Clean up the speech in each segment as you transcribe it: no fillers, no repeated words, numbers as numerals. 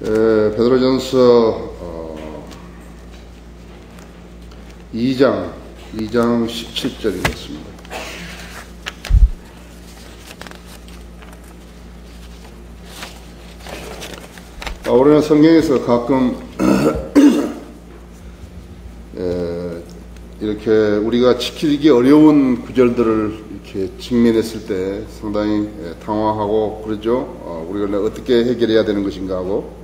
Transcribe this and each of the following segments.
베드로전서 2장 17절이겠습니다. 우리는 성경에서 가끔 이렇게 우리가 지키기 어려운 구절들을 이렇게 직면했을 때 상당히 당황하고 그러죠. 우리가 어떻게 해결해야 되는 것인가 하고,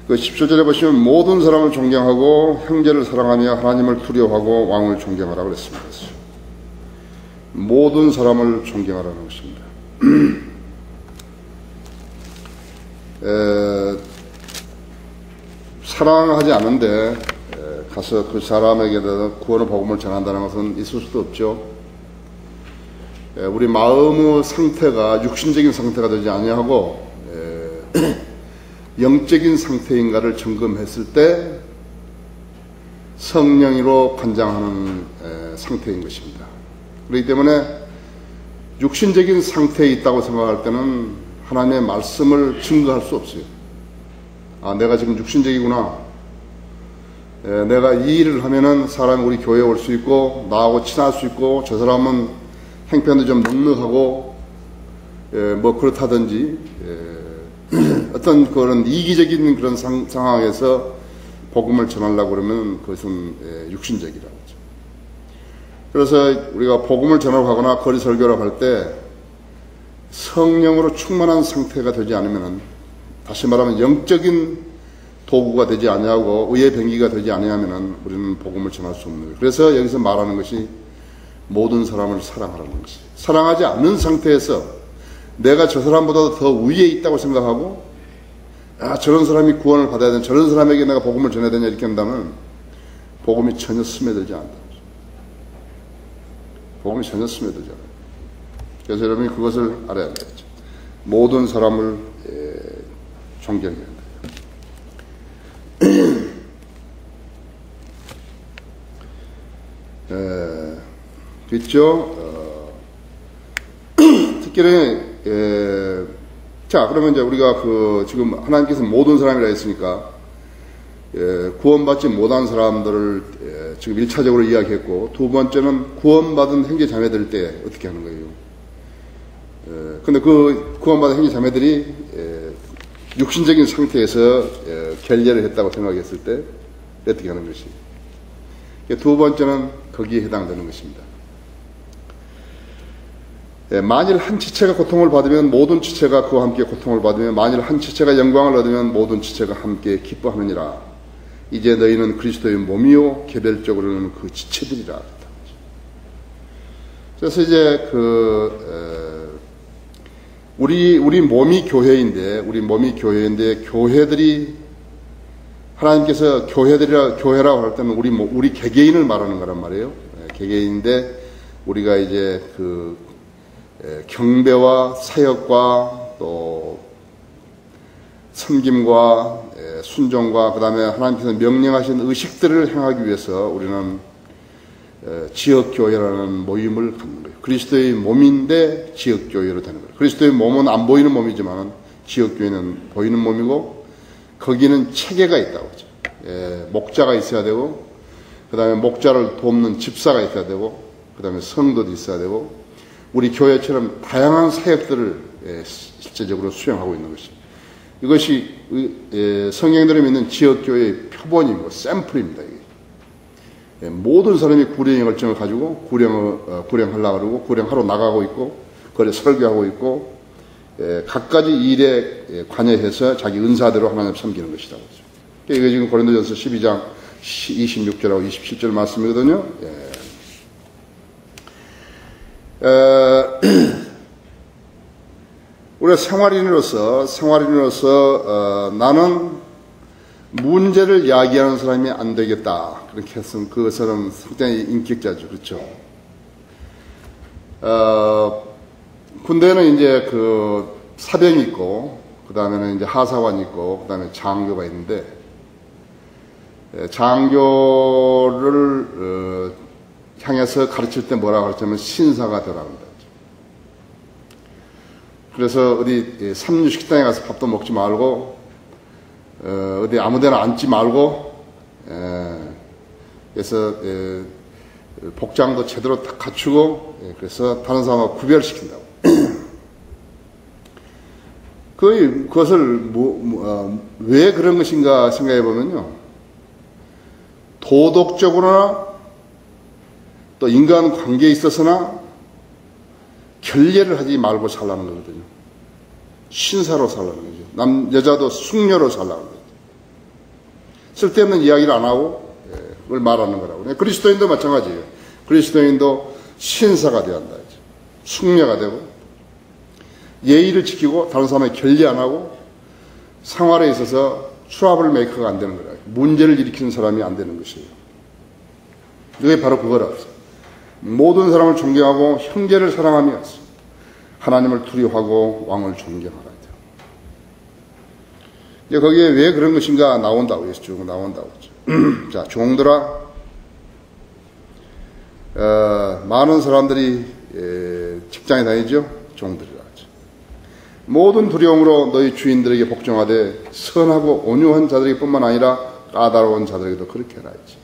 그 17절에 보시면 모든 사람을 존경하고 형제를 사랑하며 하나님을 두려워하고 왕을 존경하라고 그랬습니다. 모든 사람을 존경하라는 것입니다. 사랑하지 않는데 가서 그 사람에게 구원의 복음을 전한다는 것은 있을 수도 없죠. 우리 마음의 상태가 육신적인 상태가 되지 아니하고 영적인 상태인가를 점검했을 때 성령으로 관장하는 상태인 것입니다. 그렇기 때문에 육신적인 상태에 있다고 생각할 때는 하나님의 말씀을 증거할 수 없어요. 아, 내가 지금 육신적이구나. 내가 이 일을 하면은 사람이 우리 교회에 올 수 있고 나하고 친할 수 있고, 저 사람은 행편도 좀 넉넉하고 뭐 그렇다든지 어떤 그런 이기적인 그런 상황에서 복음을 전하려고 그러면 그것은 육신적이라고 하죠. 그래서 우리가 복음을 전하고 하거나 거리 설교를 할 때 성령으로 충만한 상태가 되지 않으면, 다시 말하면 영적인 도구가 되지 아니하고 의의 병기가 되지 아니하면 우리는 복음을 전할 수 없는 거예요. 그래서 여기서 말하는 것이 모든 사람을 사랑하라는 것이, 사랑하지 않는 상태에서 내가 저 사람보다 더 위에 있다고 생각하고, 아, 저런 사람이 구원을 받아야 되는, 저런 사람에게 내가 복음을 전해야 되냐 이렇게 한다면 복음이 전혀 스며들지 않는다. 복음이 전혀 스며들지 않아요. 그래서 여러분이 그것을 알아야 되겠죠. 모든 사람을 존경해야 돼요. 그렇죠? 특별히 자, 그러면 이제 우리가 지금 하나님께서 모든 사람이라 했으니까 구원받지 못한 사람들을 지금 1차적으로 이야기했고, 두 번째는 구원받은 형제 자매들 때 어떻게 하는 거예요? 근데 그 구원받은 형제 자매들이 육신적인 상태에서 결례를 했다고 생각했을 때 어떻게 하는 것이? 두 번째는 거기에 해당되는 것입니다. 만일 한 지체가 고통을 받으면 모든 지체가 그와 함께 고통을 받으며, 만일 한 지체가 영광을 얻으면 모든 지체가 함께 기뻐하느니라. 이제 너희는 그리스도의 몸이요 개별적으로는 그 지체들이라. 그래서 이제 우리 몸이 교회인데 교회들이, 하나님께서 교회라고 할 때는 우리 개개인을 말하는 거란 말이에요. 개개인인데 우리가 이제 경배와 사역과 또 섬김과 순종과, 그 다음에 하나님께서 명령하신 의식들을 행하기 위해서 우리는 지역교회라는 모임을 갖는 거예요. 그리스도의 몸인데 지역교회로 되는 거예요. 그리스도의 몸은 안 보이는 몸이지만 지역교회는 보이는 몸이고, 거기는 체계가 있다고 하죠. 목자가 있어야 되고, 그 다음에 목자를 돕는 집사가 있어야 되고, 그 다음에 성도도 있어야 되고, 우리 교회처럼 다양한 사역들을 실제적으로 수행하고 있는 것입니다. 이것이 성경들이 믿는 지역교회의 표본이고 샘플입니다. 이게. 모든 사람이 구령의 열정을 가지고 구령하려고 그러고 구령하러 나가고 있고, 거기에 설교하고 있고, 각가지 일에 관여해서 자기 은사대로 하나님 섬기는 것이라고 하죠. 이게 지금 고린도전서 12장 26절하고 27절 말씀이거든요. 우리가 생활인으로서 나는 문제를 야기하는 사람이 안 되겠다, 그렇게 했으면 그 사람은 상당히 인격자죠. 그렇죠? 군대는 이제 사병이 있고, 그 다음에는 이제 하사관이 있고, 그 다음에 장교가 있는데, 장교를 향해서 가르칠 때 뭐라고 가르치면 신사가 되라고 합니다. 그래서 어디 삼류 식당에 가서 밥도 먹지 말고 어디 아무데나 앉지 말고 그래서 복장도 제대로 딱 갖추고 그래서 다른 사람하고 구별시킨다고. 그것을 왜 그런 것인가 생각해 보면요, 도덕적으로나 또 인간 관계에 있어서나 결례를 하지 말고 살라는 거거든요. 신사로 살라는 거죠. 여자도 숙녀로 살라는 거죠. 쓸데없는 이야기를 안 하고 그걸 말하는 거라고. 그리스도인도 마찬가지예요. 그리스도인도 신사가 되어야 한다. 숙녀가 되고 예의를 지키고 다른 사람의 결례 안 하고 생활에 있어서 트러블 메이커가 안 되는 거라. 문제를 일으키는 사람이 안 되는 것이에요. 이게 바로 그거라고. 모든 사람을 존경하고 형제를 사랑하며 하나님을 두려워하고 왕을 존경하라. 거기에 왜 그런 것인가 나온다고 해서 쭉 나온다고 했죠. 자, 종들아, 많은 사람들이 직장에 다니죠. 종들이라 하죠. 모든 두려움으로 너희 주인들에게 복종하되 선하고 온유한 자들에게 뿐만 아니라 까다로운 자들에게도 그렇게 해라 했지.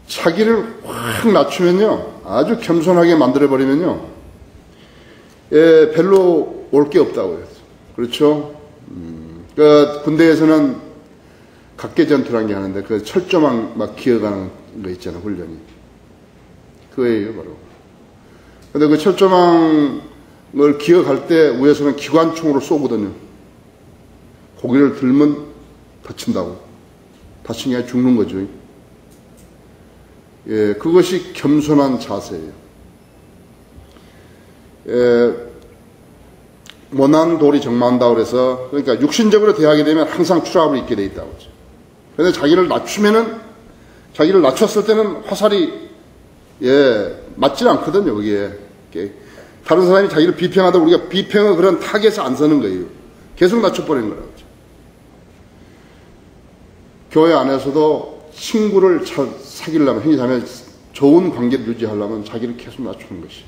자기를 확 낮추면요, 아주 겸손하게 만들어버리면요, 별로 올 게 없다고 해요. 그렇죠? 그 군대에서는 각계전투라는 게 하는데 그 철조망 막 기어가는 거 있잖아요, 훈련이. 그거예요, 바로. 근데 그 철조망을 기어갈 때 위에서는 기관총으로 쏘거든요. 고기를 들면 다친다고. 다친 게 아니라 죽는 거죠. 그것이 겸손한 자세예요. 모난 돌이 정만다 그래서, 그러니까 육신적으로 대하게 되면 항상 추락을 입게 돼 있다고 하죠. 그런데 자기를 낮추면은, 자기를 낮췄을 때는 화살이 맞지 않거든요. 거기에 다른 사람이 자기를 비평하다 우리가 비평의 그런 타겟에 안 서는 거예요. 계속 낮춰버리는 거라고 하죠. 교회 안에서도 친구를 잘 사귀려면, 흔히 하면 좋은 관계를 유지하려면 자기를 계속 낮추는 것이.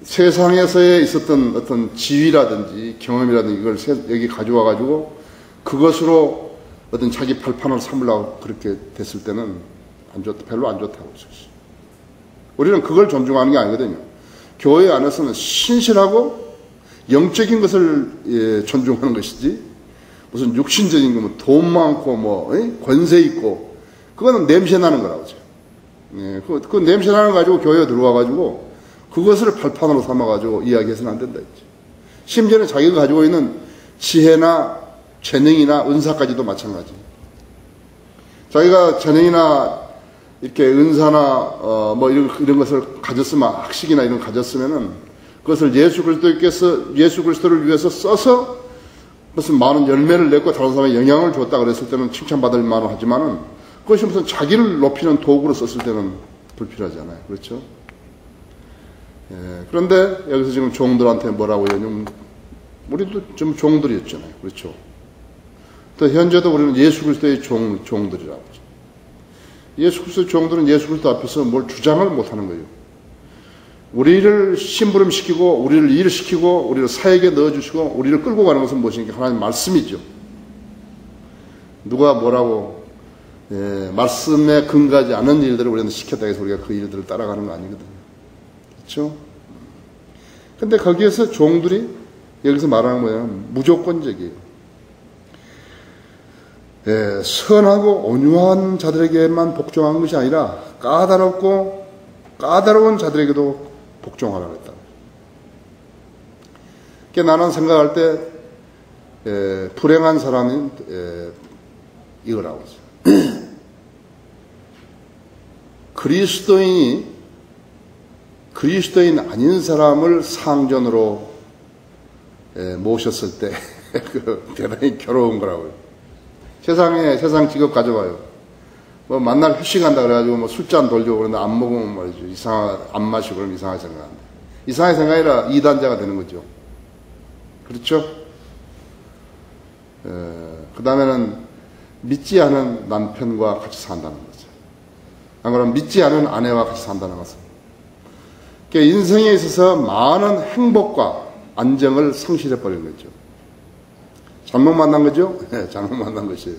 세상에서의 있었던 어떤 지위라든지 경험이라든지 이걸 여기 가져와 가지고 그것으로 어떤 자기 발판을 삼으려고 그렇게 됐을 때는 별로 안 좋다고 했었어요. 우리는 그걸 존중하는 게 아니거든요. 교회 안에서는 신실하고 영적인 것을 존중하는 것이지, 무슨 육신적인 거면 돈 많고 뭐 권세 있고 그거는 냄새 나는 거라고 하죠. 그 냄새 나는 거 가지고 교회에 들어와 가지고 그것을 발판으로 삼아가지고 이야기해서는 안 된다 했죠. 심지어는 자기가 가지고 있는 지혜나 재능이나 은사까지도 마찬가지. 자기가 재능이나 이렇게 은사나 뭐 이런 것을 가졌으면, 학식이나 이런 거 가졌으면은 그것을 예수 그리스도를 위해서 써서 무슨 많은 열매를 냈고 다른 사람에 영향을 줬다 그랬을 때는 칭찬받을 만은 하지만은 그것이 무슨 자기를 높이는 도구로 썼을 때는 불필요하잖아요. 그렇죠? 그런데 여기서 지금 종들한테 뭐라고 해요? 우리도 좀 종들이었잖아요. 그렇죠? 또 현재도 우리는 예수 그리스도의 종들이라고 하죠. 예수 그리스도의 종들은 예수 그리스도 앞에서 뭘 주장을 못하는 거예요. 우리를 심부름시키고 우리를 일시키고 우리를 사역에 넣어주시고 우리를 끌고 가는 것은 무엇인가? 하나님 말씀이죠. 누가 뭐라고 말씀에 근거하지 않은 일들을 우리는 시켰다 해서 우리가 그 일들을 따라가는 거 아니거든요. 그렇죠? 근데 거기에서 종들이 여기서 말하는 거예요. 무조건적이에요. 선하고 온유한 자들에게만 복종하는 것이 아니라 까다로운 자들에게도 복종하라고 했다. 그러니까 나는 생각할 때 불행한 사람은 이거라고 했어요. 그리스도인 아닌 사람을 상전으로 모셨을 때 대단히 괴로운 거라고요. 세상 직업 가져봐요. 뭐 만날 회식한다 그래가지고 뭐 술잔 돌려고 그러는데 안 먹으면 말이죠. 안 마시고 그러면 이상하게 생각한다. 이상하게 생각이 아니라 이단자가 되는 거죠. 그렇죠? 그 다음에는 믿지 않은 남편과 같이 산다는 거죠. 안 그러면 믿지 않은 아내와 같이 산다는 것은 그러니까 인생에 있어서 많은 행복과 안정을 상실해버린 거죠. 잘못 만난 거죠? 네, 잘못 만난 것이에요.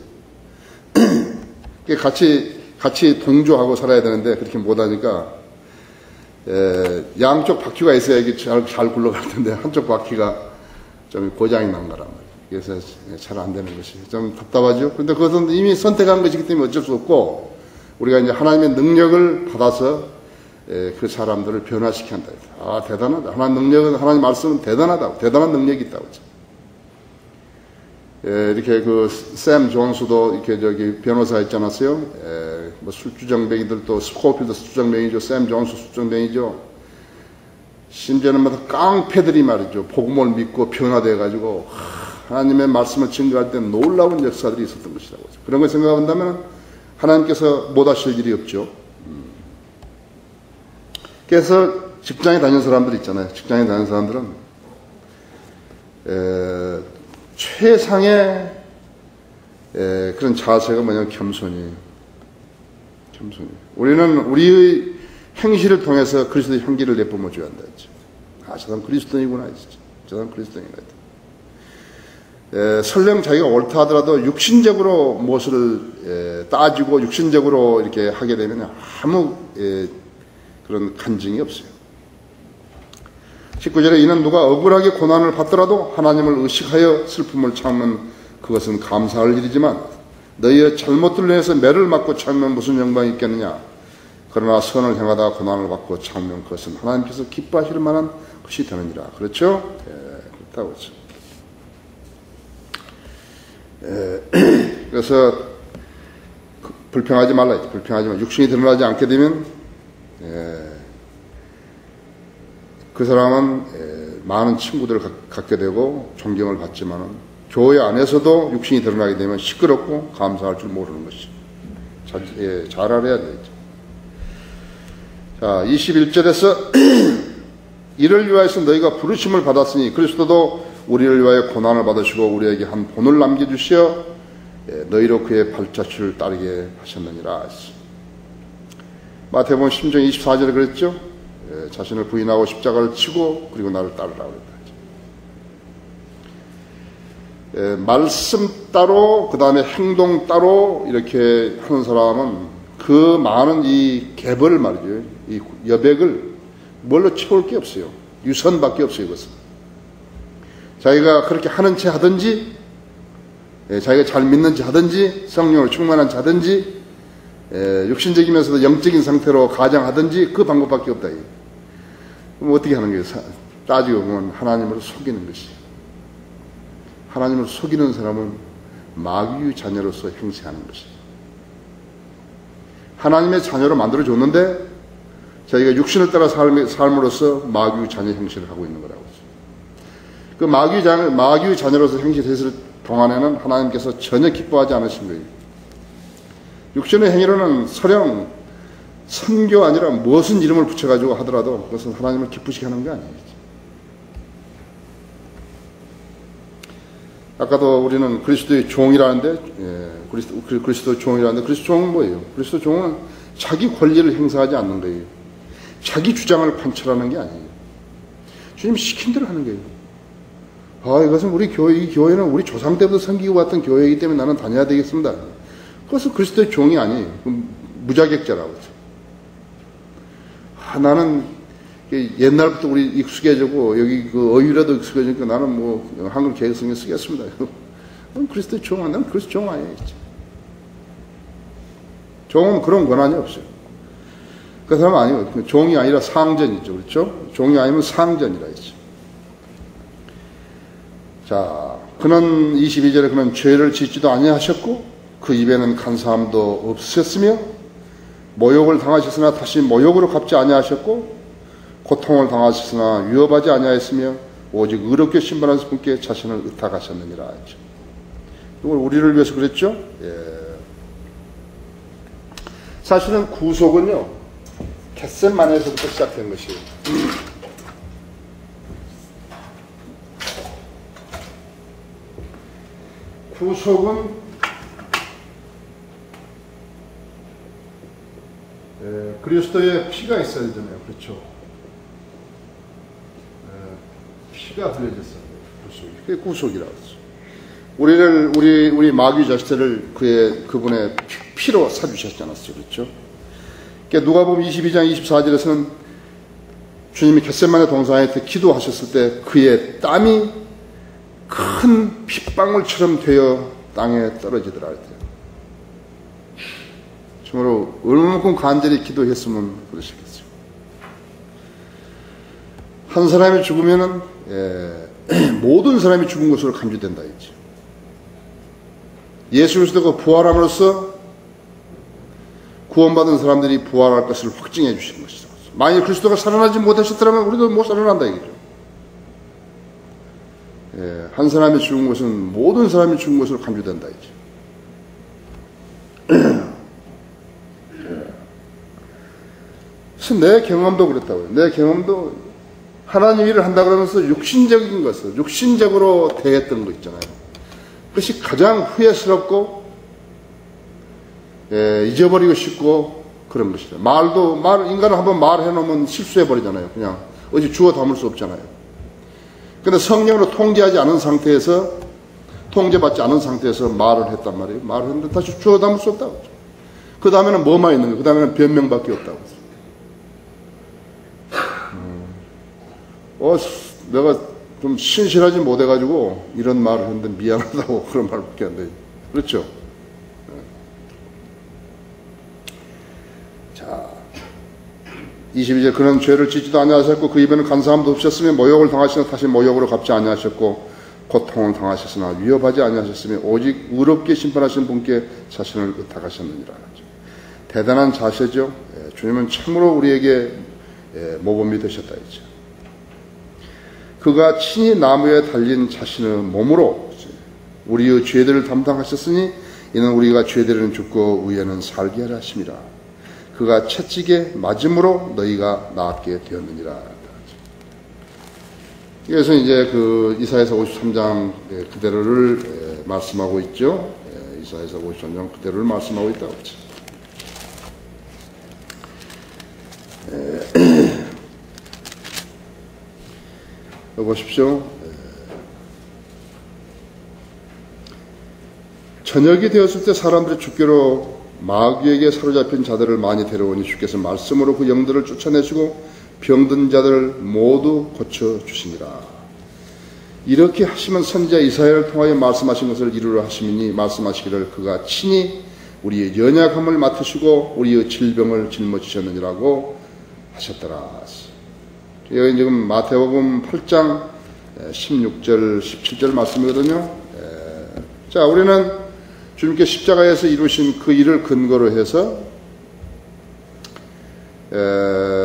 같이 동조하고 살아야 되는데 그렇게 못하니까 양쪽 바퀴가 있어야 이게 잘 굴러갈 텐데 한쪽 바퀴가 좀 고장이 난 거란 말이에요. 그래서 잘 안 되는 것이 좀 답답하죠. 그런데 그것은 이미 선택한 것이기 때문에 어쩔 수 없고 우리가 이제 하나님의 능력을 받아서 그 사람들을 변화시켜야 한다. 아, 대단하다. 하나님 능력은, 하나님 말씀은 대단하다고. 대단한 능력이 있다고. 이렇게 샘 존스도 이렇게 변호사 있지 않았어요? 뭐 술주정뱅이들도 스코필드 술주정뱅이죠. 샘 존스 술주정뱅이죠. 심지어는 뭐 깡패들이 말이죠. 복음을 믿고 변화돼가지고 하나님의 말씀을 증거할 때 놀라운 역사들이 있었던 것이라고. 그런 걸 생각한다면 하나님께서 못하실 일이 없죠. 그래서 직장에 다니는 사람들 있잖아요. 직장에 다니는 사람들은 최상의 그런 자세가 뭐냐면 겸손이에요. 우리는 우리의 행실을 통해서 그리스도의 향기를 내뿜어 줘야 한다 했죠. 아, 저 사람 그리스도인이구나. 저 사람 그리스도인이구나. 설령 자기가 옳다 하더라도 육신적으로 무엇을 따지고 육신적으로 이렇게 하게 되면 아무 그런 간증이 없어요. 19절에 이는 누가 억울하게 고난을 받더라도 하나님을 의식하여 슬픔을 참는 그것은 감사할 일이지만 너희의 잘못들로 인해서 매를 맞고 참으면 무슨 영광이 있겠느냐. 그러나 선을 행하다 고난을 받고 참으면 그것은 하나님께서 기뻐하실 만한 것이 되느니라. 그렇죠? 그렇다고 했죠. 그래서 불평하지 말라. 불평하지 말라. 육신이 드러나지 않게 되면 그 사람은 많은 친구들을 갖게 되고 존경을 받지만은 교회 안에서도 육신이 드러나게 되면 시끄럽고 감사할 줄 모르는 것이. 잘 알아야 되죠. 자, 21절에서 이를 위하여서 너희가 부르심을 받았으니 그리스도도 우리를 위하여 고난을 받으시고 우리에게 한 본을 남겨주시어 너희로 그의 발자취를 따르게 하셨느니라. 마태복음 10장 24절에 그랬죠. 자신을 부인하고 십자가를 치고 그리고 나를 따르라 그랬다. 말씀 따로 그 다음에 행동 따로 이렇게 하는 사람은 그 많은 이 갭을 말이죠. 이 여백을 뭘로 채울 게 없어요. 유선밖에 없어요. 이것은. 자기가 그렇게 하는 채 하든지 자기가 잘 믿는지 하든지 성령으로 충만한지 하든지 육신적이면서도 영적인 상태로 가장하든지 그 방법밖에 없다. 그럼 어떻게 하는 거예요? 따지고 보면 하나님을 속이는 것이. 하나님을 속이는 사람은 마귀의 자녀로서 행세하는 것이. 하나님의 자녀로 만들어줬는데 자기가 육신을 따라 삶으로써 마귀의 자녀 행실을 하고 있는 거라고. 그 마귀의 자녀로서 행실했을 동안에는 하나님께서 전혀 기뻐하지 않으신 거예요. 육신의 행위로는 설령 선교 아니라 무슨 이름을 붙여가지고 하더라도 그것은 하나님을 기쁘시게 하는 게 아니에요. 아까도 우리는 그리스도의 종이라는데, 그리스도 종이라는데, 그리스도 종은 뭐예요? 그리스도 종은 자기 권리를 행사하지 않는 거예요. 자기 주장을 관철하는 게 아니에요. 주님 시킨 대로 하는 거예요. 아, 이것은 우리 교회, 이 교회는 우리 조상 때부터 섬기고 왔던 교회이기 때문에 나는 다녀야 되겠습니다. 그것은 그리스도의 종이 아니에요. 무자격자라고 하죠. 아, 나는 옛날부터 우리 익숙해지고 여기 그 어휘라도 익숙해지니까 나는 뭐 한글 개혁성에 쓰겠습니다. 그리스도의 종, 나는 그리스도 종 아니에요. 종은 그런 권한이 없어요. 그 사람 아니에요. 종이 아니라 상전이죠. 그렇죠? 종이 아니면 상전이라 했죠. 자, 그는 22절에 그는 죄를 짓지도 아니하셨고 그 입에는 간사함도 없으셨으며 모욕을 당하셨으나 다시 모욕으로 갚지 아니하셨고 고통을 당하셨으나 위협하지 아니하였으며 오직 의롭게 신분하신 분께 자신을 의탁하셨느니라 했죠. 이걸 우리를 위해서 그랬죠. 사실은 구속은요 겟세마네에서부터 시작된 것이에요. 구속은 그리스도의 피가 있어야 되잖아요. 그렇죠? 피가 흘려졌어요. 그게 구속이라고 했죠. 우리 마귀 자식들을 그분의 피로 사주셨지 않았어요. 그렇죠? 그러니까 누가복음 22장 24절에서는 주님이 겟세마네 동산에 기도하셨을 때 그의 땀이 큰 핏방울처럼 되어 땅에 떨어지더라 했대요. 정말로 얼마만큼 간절히 기도했으면 그러시겠어요. 한 사람이 죽으면은 모든 사람이 죽은 것으로 간주된다 했죠. 예수 그리스도가 부활함으로써 구원받은 사람들이 부활할 것을 확증해 주시는 것이다. 만약 그리스도가 살아나지 못하셨더라면 우리도 못 살아난다 이거죠. 한 사람이 죽은 것은 모든 사람이 죽은 것으로 간주된다 이죠. 그래서 내 경험도 그렇다고요. 내 경험도 하나님 일을 한다 그러면서 육신적인 것을 육신적으로 대했던 거 있잖아요. 그것이 가장 후회스럽고 잊어버리고 싶고 그런 것이죠. 인간은 한번 말해놓으면 실수해버리잖아요. 그냥 어디 주워 담을 수 없잖아요. 근데 성령으로 통제하지 않은 상태에서 통제받지 않은 상태에서 말을 했단 말이에요. 말을 했는데 다시 주워 담을 수 없다고. 그 다음에는 뭐만 있는 거예요? 그 다음에는 변명밖에 없다고. 내가 좀 신실하지 못해가지고 이런 말을 했는데 미안하다고 그런 말밖에 안 돼요. 그렇죠? 자, 22절 그는 죄를 짓지도 아니하셨고 그 입에는 간사함도 없으셨으며 모욕을 당하시나 다시 모욕으로 갚지 아니하셨고 고통을 당하셨으나 위협하지 아니하셨으며 오직 의롭게 심판하신 분께 자신을 의탁하셨느니라. 대단한 자세죠. 주님은 참으로 우리에게 모범이 되셨다 했죠. 그가 친히 나무에 달린 자신의 몸으로 우리의 죄들을 담당하셨으니 이는 우리가 죄들은 죽고 의에는 살게 하려 하심이라. 그가 채찍에 맞음으로 너희가 낫게 되었느니라. 그래서 이제 그 이사야서 53장 그대로를 말씀하고 있죠. 이사야서 53장 그대로를 말씀하고 있다고 했죠. 보십시오. 저녁이 되었을 때 사람들이 주께로 마귀에게 사로잡힌 자들을 많이 데려오니 주께서 말씀으로 그 영들을 쫓아내시고 병든 자들을 모두 고쳐주시니라. 이렇게 하시면 선지자 이사야를 통하여 말씀하신 것을 이루려 하심이니 말씀하시기를 그가 친히 우리의 연약함을 맡으시고 우리의 질병을 짊어지셨느니라고 하셨더라. 여기 지금 마태복음 8장 16절 17절 말씀이거든요. 자, 우리는 주님께 십자가에서 이루신 그 일을 근거로 해서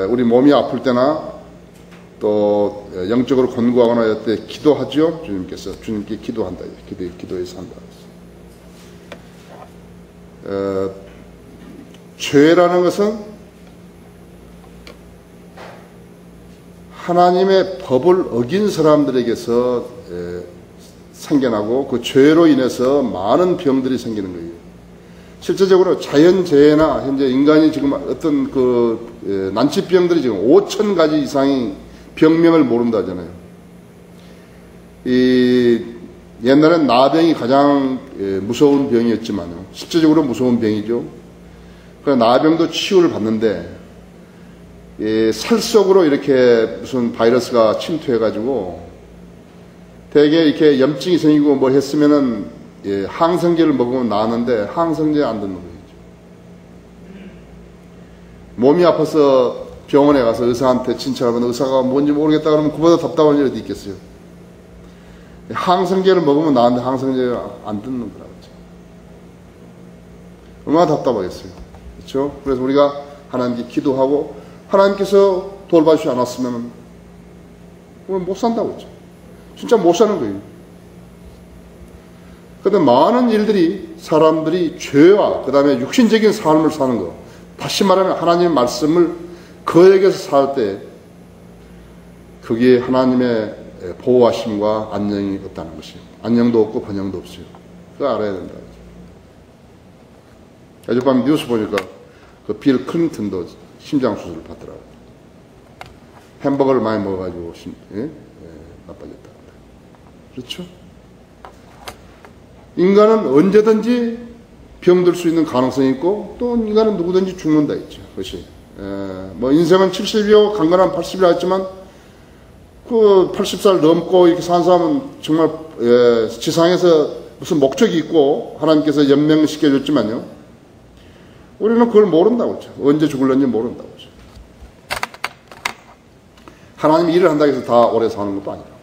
우리 몸이 아플 때나 또 영적으로 권고하거나 할 때 기도하죠. 주님께 기도한다. 기도해서 한다. 죄라는 것은 하나님의 법을 어긴 사람들에게서 생겨나고 그 죄로 인해서 많은 병들이 생기는 거예요. 실제적으로 자연재해나 현재 인간이 지금 어떤 그 난치병들이 지금 5,000가지 이상의 병명을 모른다 하잖아요. 옛날엔 나병이 가장 무서운 병이었지만요. 실제적으로 무서운 병이죠. 그래서 나병도 치유를 받는데 살 속으로 이렇게 무슨 바이러스가 침투해가지고 되게 이렇게 염증이 생기고 뭐 했으면은 항생제를 먹으면 나았는데 항생제 안 듣는 거죠. 몸이 아파서 병원에 가서 의사한테 진찰하면 의사가 뭔지 모르겠다 그러면 그보다 답답한 일이 어디 있겠어요. 항생제를 먹으면 나았는데 항생제를 안 듣는 거라고. 얼마나 답답하겠어요. 그렇죠? 그래서 우리가 하나님께 기도하고 하나님께서 돌봐주지 않았으면 못 산다고 했죠. 진짜 못 사는 거예요. 그런데 많은 일들이 사람들이 죄와 그 다음에 육신적인 삶을 사는 거, 다시 말하면 하나님의 말씀을 거역에서 살 때 그게 하나님의 보호하심과 안녕이 없다는 것이에요. 안녕도 없고 번영도 없어요. 그거 알아야 된다. 어젯밤 뉴스 보니까 그 빌 클린턴도 심장 수술을 받더라고요. 햄버거를 많이 먹어가지고 나빠졌다. 그렇죠? 인간은 언제든지 병들 수 있는 가능성이 있고 또 인간은 누구든지 죽는다 했죠. 그것이 뭐 인생은 70이요 강건한 80이라 했지만 그 80살 넘고 이렇게 산 사람은 정말 지상에서 무슨 목적이 있고 하나님께서 연명시켜 줬지만요. 우리는 그걸 모른다고 했죠. 언제 죽을는지 모른다고 했죠. 하나님이 일을 한다고 해서 다 오래 사는 것도 아니라고 했죠.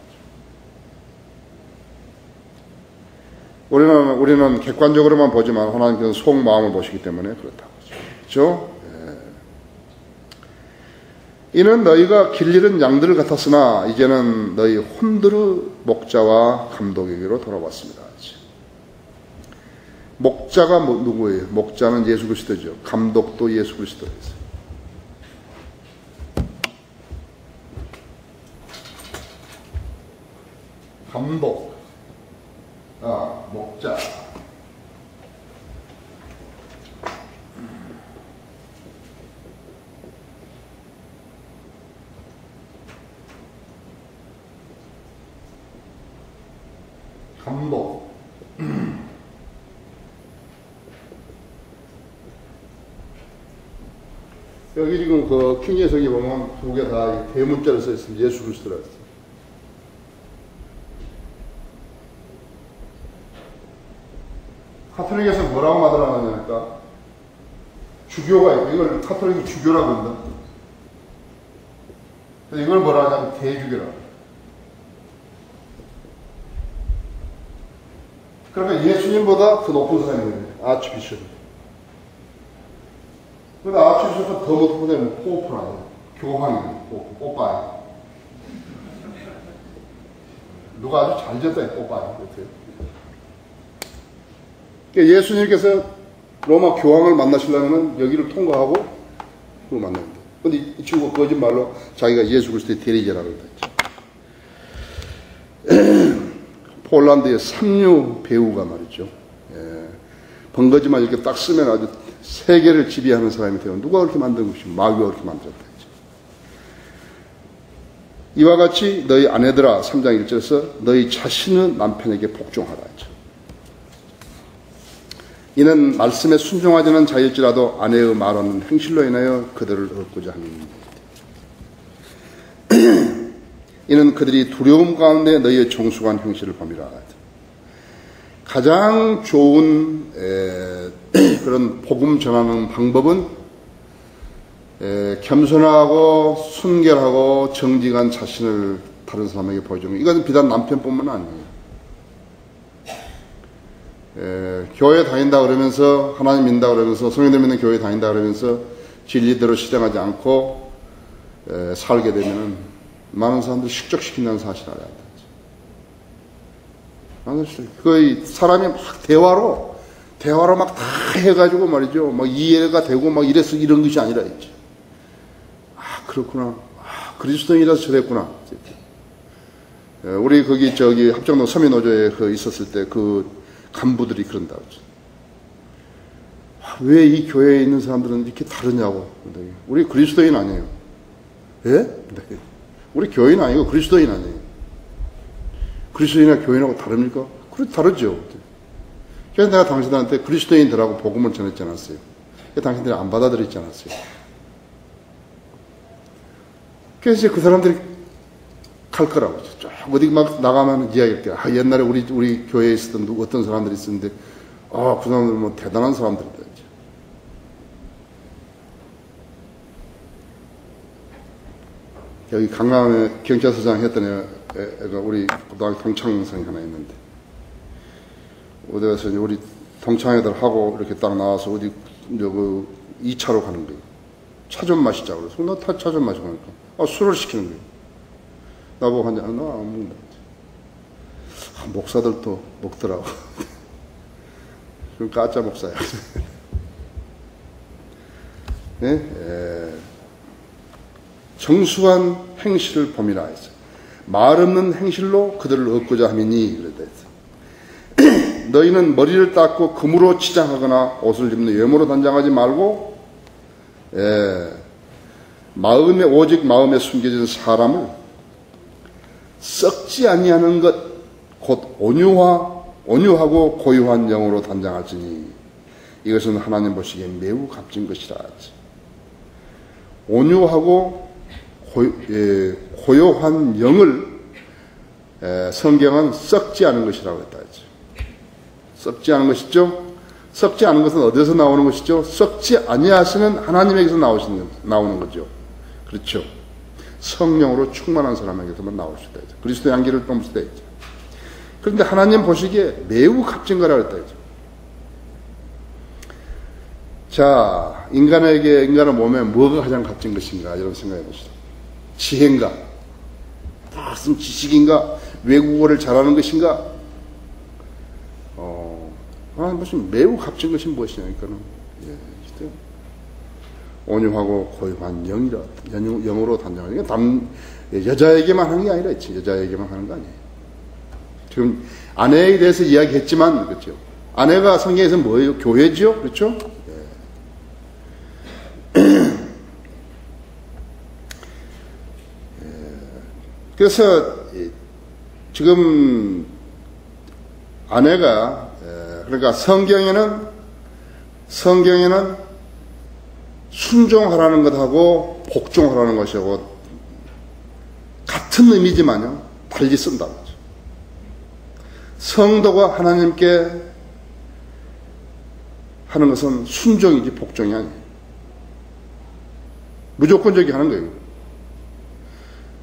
우리는 객관적으로만 보지만 하나님께서는 속마음을 보시기 때문에 그렇다고 했죠. 그렇죠? 이는 너희가 길 잃은 양들 같았으나 이제는 너희 혼들의 목자와 감독에게로 돌아왔습니다. 목자가 누구예요? 목자는 예수 그리스도죠. 감독도 예수 그리스도였어요. 감독, 목자. 감독. 여기 지금 그 킹예석이 보면 두 개 다 대문자로 써 있습니다. 예수 그리스도라고 했어요. 카톨릭에서 뭐라고 말하느냐니까 주교가 있고 이걸 카톨릭이 주교라고 한다. 이걸 뭐라 하냐면 대주교라고. 그러니까 예수님보다 더 높은 사람이 있는 거예요. 아치비숍. 근데 아치비숍은 더 높은 사람은 포프라고. 교황이에요. 포프. 뽀빠이. 누가 아주 잘 졌다, 뽀빠이. 그러니까 예수님께서 로마 교황을 만나시려면 여기를 통과하고 그걸 만나야 돼. 근데 이 친구가 거짓말로 자기가 예수 그리스도의 대리자라고 했죠. 폴란드의 삼류 배우가 말이죠. 번거지만 이렇게 딱 쓰면 아주 세계를 지배하는 사람이 되어 누가 그렇게 만든 것이 마귀가 그렇게 만들었다 했죠. 이와 같이 너희 아내들아 3장 1절에서 너희 자신의 남편에게 복종하라 했죠. 이는 말씀에 순종하지는 자일지라도 아내의 말 없는 행실로 인하여 그들을 얻고자 함입니다. 이는 그들이 두려움 가운데 너희의 정숙한 행실을 범이라. 가장 좋은 그런 복음 전하는 방법은 겸손하고 순결하고 정직한 자신을 다른 사람에게 보여주는. 이것은 비단 남편뿐만 아니에요. 교회 다닌다 그러면서 하나님 믿는다 그러면서 성령들 믿는 교회 다닌다 그러면서 진리대로 실행하지 않고 살게 되면은 많은 사람들이 식적시킨다는 사실을 알아야 돼. 거의 사람이 막 대화로 막 다 해가지고 말이죠. 막 이해가 되고 막 이래서 이런 것이 아니라 있지. 아, 그렇구나. 아, 그리스도인이라서 저랬구나. 우리 거기 합정동 서민노조에 있었을 때 그 간부들이 그런다고 했죠. 아, 왜 이 교회에 있는 사람들은 이렇게 다르냐고. 우리 그리스도인 아니에요. 예? 네. 우리 교인 아니고 그리스도인 아니에요. 그리스도인이나 교인하고 다릅니까? 그래, 다르죠. 그래서 내가 당신들한테 그리스도인들하고 복음을 전했지 않았어요. 당신들이 안 받아들였지 않았어요. 그래서 그 사람들이 갈 거라고. 쭉 어디 막 나가면 이야기할 때, 아, 옛날에 우리 교회에 있었던 어떤 사람들이 있었는데, 아, 그 사람들은 뭐 대단한 사람들이다. 여기 강남에 경찰서장 했던 애가 우리 고등학교 동창생이 하나 있는데, 어디 가서 우리 동창애들하고 이렇게 딱 나와서 어디, 2차로 가는 거예요. 차 좀 마시자고 그래서, 나 차 좀 마시고 하니까, 아, 술을 시키는 거예요. 나보고 나 안 먹는다. 아, 목사들도 먹더라고. 그럼 가짜 목사야. 네? 정수한 행실을 범이라 했어요. 말 없는 행실로 그들을 얻고자 함이니 그랬다 했어요. 너희는 머리를 닦고 금으로 치장하거나 옷을 입는 외모로 단장하지 말고 오직 마음에 숨겨진 썩지 아니하는 것 곧 온유하고 고요한 영으로 단장할지니 이것은 하나님 보시기에 매우 값진 것이라 하지. 온유하고 고요한 영을 성경은 썩지 않은 것이라고 했다 하죠. 썩지 않은 것이죠. 썩지 않은 것은 어디서 나오는 것이죠? 썩지 아니하시는 하나님에게서 나오는 거죠. 그렇죠. 성령으로 충만한 사람에게서만 나올 수 있다. 그리스도의 향기를 뿜을 수도 있죠. 그런데 하나님 보시기에 매우 값진 거라고 했다. 자, 인간의 몸에 뭐가 가장 값진 것인가? 이런 생각해 보시죠. 지혜인가? 무슨 지식인가? 외국어를 잘하는 것인가? 무슨 매우 값진 것이 무엇이냐니까는, 온유하고 고요한 영으로 단장하는 게 여자에게만 하는 게 아니라 여자에게만 하는 거 아니에요. 지금 아내에 대해서 이야기했지만, 그렇죠. 아내가 성경에서 뭐예요? 교회죠? 그렇죠? 그래서 지금 아내가 그러니까 성경에는 순종하라는 것하고 복종하라는 것하고 같은 의미지만요 달리 쓴다는 거죠. 성도가 하나님께 하는 것은 순종이지 복종이 아니에요. 무조건적이 하는 거예요.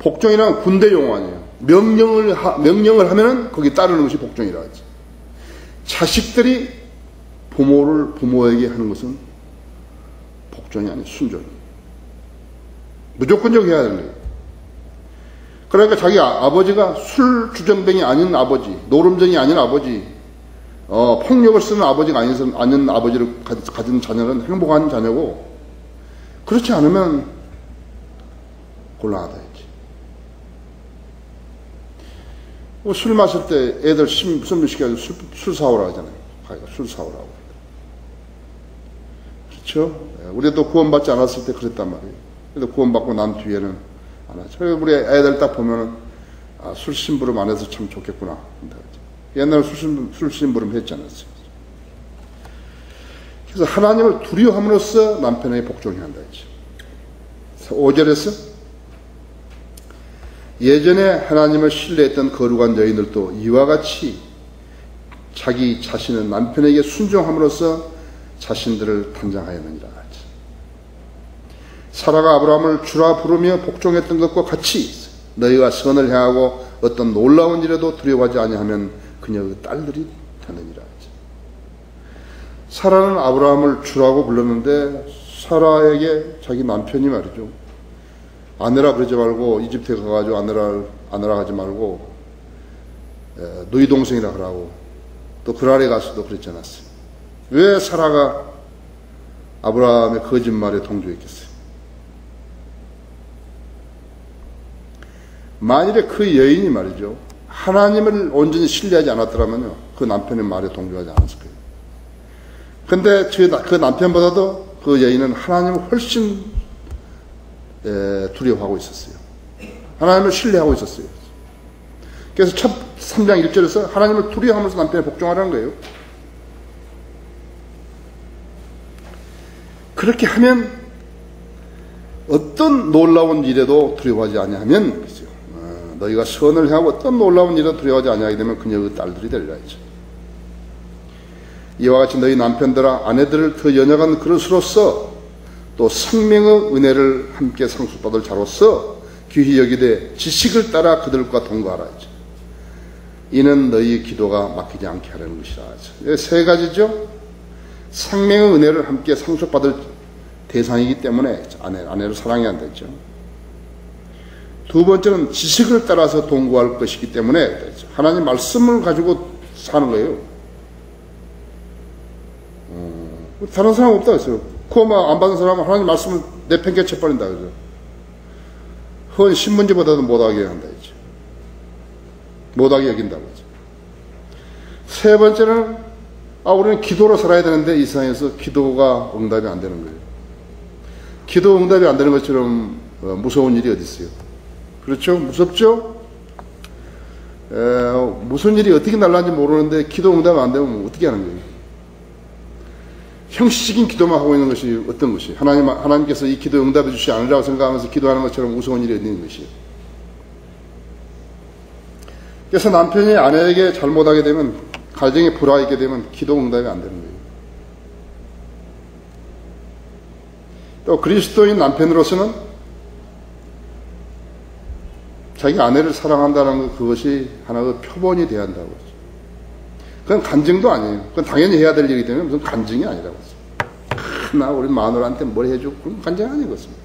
복종이란 군대 용어 아니에요. 명령을 하면은 거기 따르는 것이 복종이라 하지. 자식들이 부모에게 하는 것은 복종이 아니에요. 순종이에요. 무조건적으로 해야 되는 거예요. 그러니까 자기 아버지가 술 주정뱅이 아닌 아버지, 노름쟁이 아닌 아버지, 폭력을 쓰는 아버지가 아닌 아버지를 가진 자녀는 행복한 자녀고, 그렇지 않으면 곤란하다 했지. 술 마실 때 애들 술시켜서 술 사오라 하잖아요. 술 사오라고. 그렇죠? 우리도 구원받지 않았을 때 그랬단 말이에요. 그래도 구원받고 난 뒤에는 안 하죠. 우리 애들 딱 보면은, 술 심부름 안 해서 참 좋겠구나. 옛날에 술 심부름 했지 않았어요. 그래서 하나님을 두려워함으로써 남편에게 복종해야 한다 했죠. 5절에서 예전에 하나님을 신뢰했던 거룩한 여인들도 이와 같이 자기 자신은 남편에게 순종함으로써 자신들을 단장하였느니라. 사라가 아브라함을 주라 부르며 복종했던 것과 같이 너희가 선을 행하고 어떤 놀라운 일에도 두려워하지 아니하면 그녀의 딸들이 되느니라. 사라는 아브라함을 주라고 불렀는데 사라에게 자기 남편이 말이죠. 아내라 그러지 말고 이집트에 가가지고 아내라 하지 말고 너희 동생이라 그러고 또 그랄에 가서도 그랬지 않았어요. 왜 사라가 아브라함의 거짓말에 동조했겠어요? 만일에 그 여인이 말이죠. 하나님을 온전히 신뢰하지 않았더라면요. 그 남편의 말에 동조하지 않았을 거예요. 근데 그 남편보다도 그 여인은 하나님을 훨씬 두려워하고 있었어요. 하나님을 신뢰하고 있었어요. 그래서 첫 3장 1절에서 하나님을 두려워하면서 남편에 복종하라는 거예요. 그렇게 하면 어떤 놀라운 일에도 두려워하지 아니하면 그렇죠. 너희가 선을 행하고 어떤 놀라운 일에도 두려워하지 아니하게 되면 그녀의 딸들이 되리라 했죠. 이와 같이 너희 남편들아 아내들을 더 연약한 그릇으로서 또 생명의 은혜를 함께 상속받을 자로서 귀히 여기되 지식을 따라 그들과 동거하라 했죠. 이는 너희 기도가 막히지 않게 하려는 것이라 하죠. 세 가지죠. 생명의 은혜를 함께 상속받을 대상이기 때문에 아내를 사랑해야 한다 했죠. 두 번째는 지식을 따라서 동거할 것이기 때문에 하나님 말씀을 가지고 사는 거예요. 다른 사람 없다 했어요. 구원만 안 받은 사람은 하나님 말씀을 내팽개쳐 버린다 그죠. 헌 신문지보다도 못하게 한다 했죠. 못하게 여긴다고 했죠. 세 번째는 우리는 기도로 살아야 되는데 이 세상에서 기도가 응답이 안 되는 거예요. 기도 응답이 안 되는 것처럼 무서운 일이 어디 있어요. 그렇죠? 무섭죠? 무슨 일이 어떻게 날라는지 모르는데 기도 응답 안 되면 어떻게 하는 거예요? 형식적인 기도만 하고 있는 것이 어떤 것이? 하나님께서 이 기도 응답해 주시지 않으라고 생각하면서 기도하는 것처럼 무서운 일이 있는 것이. 그래서 남편이 아내에게 잘못하게 되면, 가정에 불화가 있게 되면 기도 응답이 안 되는 거예요. 또 그리스도인 남편으로서는 자기 아내를 사랑한다는 것, 그것이 하나의 표본이 돼야 한다고 하죠. 그건 간증도 아니에요. 그건 당연히 해야 될 일이기 때문에 무슨 간증이 아니라고 하죠. 나 우리 마누라한테 뭘 해주고, 그건 간증 아니겠습니다.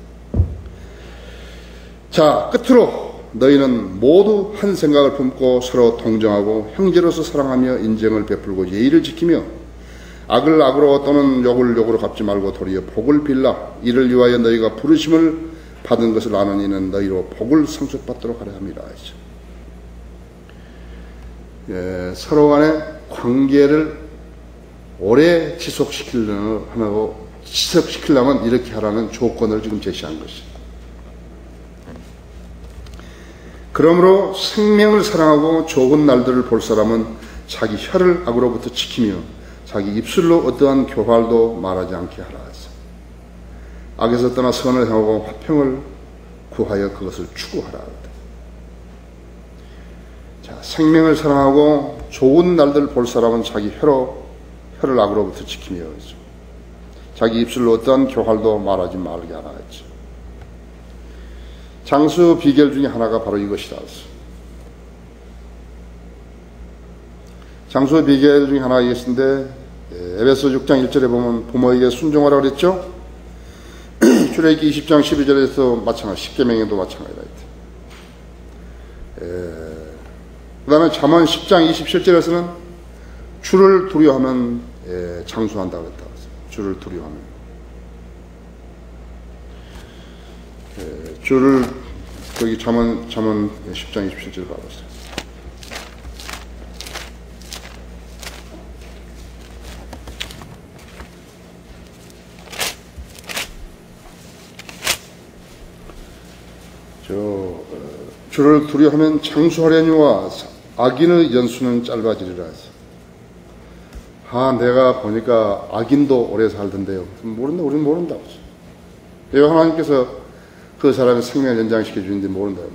자, 끝으로 너희는 모두 한 생각을 품고 서로 동정하고 형제로서 사랑하며 인정을 베풀고 예의를 지키며 악을 악으로 또는 욕을 욕으로 갚지 말고 도리어 복을 빌라. 이를 위하여 너희가 부르심을 받은 것을 아는 이는 너희로 복을 상속받도록 하려 함이라. 예, 서로 간의 관계를 오래 지속시키려면 이렇게 하라는 조건을 지금 제시한 것이죠. 그러므로 생명을 사랑하고 좋은 날들을 볼 사람은 자기 혀를 악으로부터 지키며 자기 입술로 어떠한 교활도 말하지 않게 하라. 악에서 떠나 선을 행하고 화평을 구하여 그것을 추구하라. 자, 생명을 사랑하고 좋은 날들을 볼 사람은 자기 혀를 악으로부터 지키며 자기 입술로 어떠한 교활도 말하지 말게 하라 했죠. 장수 비결 중에 하나가 바로 이것이다. 장수 비결 중에 하나가 이것인데, 에베소 6장 1절에 보면 부모에게 순종하라고 그랬죠. 출애굽기 20장 12절에서 마찬가지, 십계명에도 마찬가지다. 그 다음에 잠언 10장 27절에서는 주를 두려워하면 장수한다고 했다. 주를 두려워하면. 주를, 거기 잠언 10장 27절 봐보세요. 주를 두려워하면 장수하려니와 악인의 연수는 짧아지리라 해서. 내가 보니까 악인도 오래 살던데요. 우리는 모른다고. 왜 하나님께서 그 사람의 생명을 연장시켜 주는지 모른다고.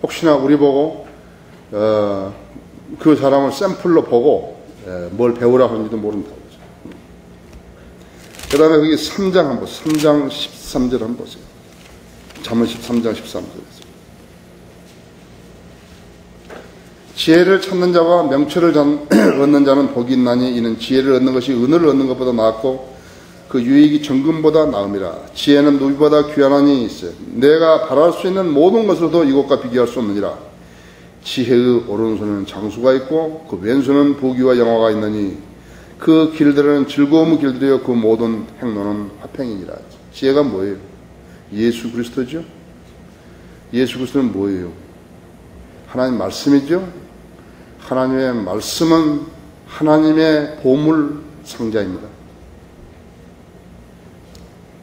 혹시나 우리 보고 그 사람을 샘플로 보고 뭘 배우라 하는지도 모른다고. 그 다음에 거기 3장 한번 3장 13절 한번 보세요. 잠언 13장 13절에서. 지혜를 찾는 자와 명철을 얻는 자는 복이 있나니 이는 지혜를 얻는 것이 은을 얻는 것보다 나았고 그 유익이 정금보다 나음이라. 지혜는 누비보다 귀하나니 있어요. 내가 바랄 수 있는 모든 것으로도 이것과 비교할 수 없느니라. 지혜의 오른손에는 장수가 있고 그 왼손은 부귀와 영화가 있나니 그 길들은 즐거움의 길들이요 그 모든 행로는 화평이니라. 지혜가 뭐예요? 예수 그리스도죠. 예수 그리스도는 뭐예요? 하나님 말씀이죠. 하나님의 말씀은 하나님의 보물 상자입니다.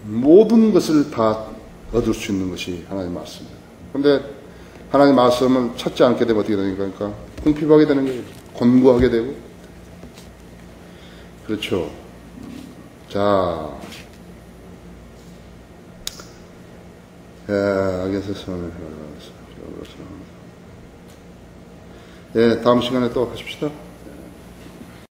모든 것을 다 얻을 수 있는 것이 하나님의 말씀입니다. 그런데 하나님의 말씀을 찾지 않게 되면 어떻게 되니까? 그러니까 궁핍하게 되는 거예요. 곤고하게 되고. 그렇죠. 자, 악에서 선을 행하라. 다음 시간에 또 하십시다.